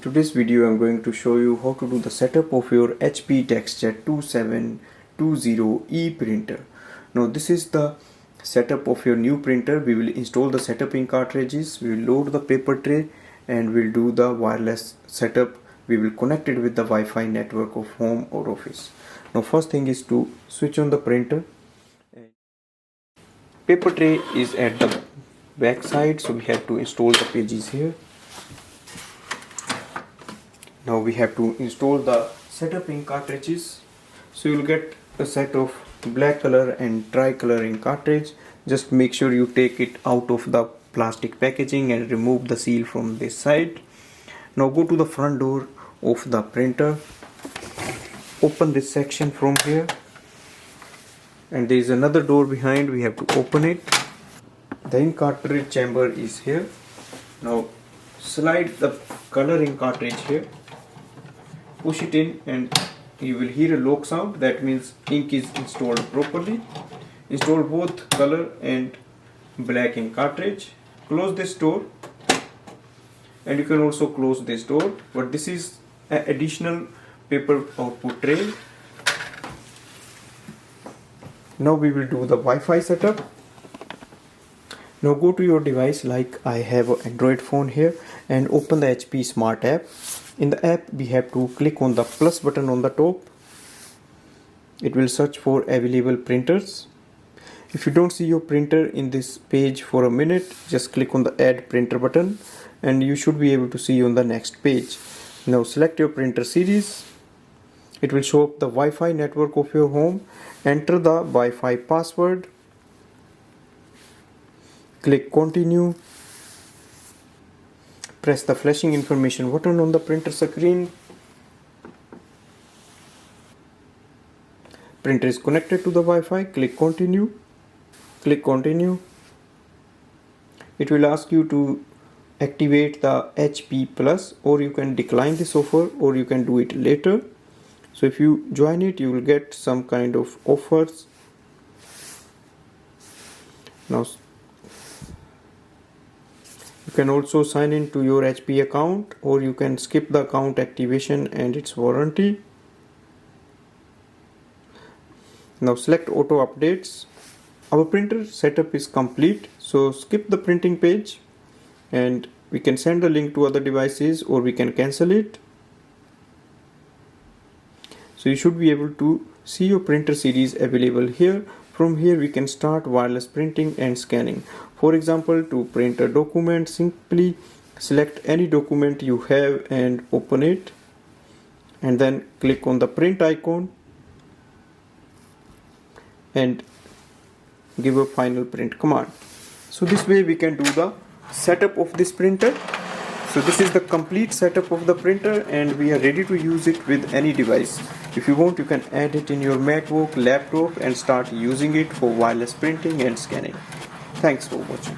today's video I'm going to show you how to do the setup of your HP DeskJet 2720e printer. Now this is the setup of your new printer. We will install the setup in cartridges, we will load the paper tray, and we'll do the wireless setup. We will connect it with the Wi-Fi network of home or office. Now first thing is to switch on the printer. Paper tray is at the back side, so we have to install the pages here. Now we have to install the setup in cartridges. So you'll get a set of black color and tricolor in cartridge. Just make sure you take it out of the plastic packaging and remove the seal from this side. Now go to the front door of the printer. Open this section from here. And there is another door behind, we have to open it. The ink cartridge chamber is here. Now slide the color ink cartridge here. Push it in and you will hear a lock sound. That means ink is installed properly. Install both color and black ink cartridge. Close this door, and you can also close this door, but this is an additional paper output tray. Now we will do the Wi-Fi setup. Now go to your device, like I have an Android phone here, and open the HP Smart app. In the app we have to click on the plus button on the top. It will search for available printers. If you don't see your printer in this page for a minute, just click on the add printer button and you should be able to see on the next page. Now select your printer series. It will show up the Wi-Fi network of your home. Enter the Wi-Fi password. Click continue. Press the flashing information button on the printer screen. Printer is connected to the Wi-Fi. Click continue. Click continue. It will ask you to activate the HP Plus, or you can decline this offer, or you can do it later. So if you join it, you will get some kind of offers. Now you can also sign in to your HP account, or you can skip the account activation and its warranty. Now select auto updates. Our printer setup is complete, so skip the printing page and we can send the link to other devices, or we can cancel it. So you should be able to see your printer series available here. From here we can start wireless printing and scanning. For example, to print a document, simply select any document you have and open it, and then click on the print icon and give a final print command. So this way we can do the setup of this printer. So this is the complete setup of the printer, and we are ready to use it with any device. If you want, you can add it in your MacBook, laptop, and start using it for wireless printing and scanning. Thanks for watching.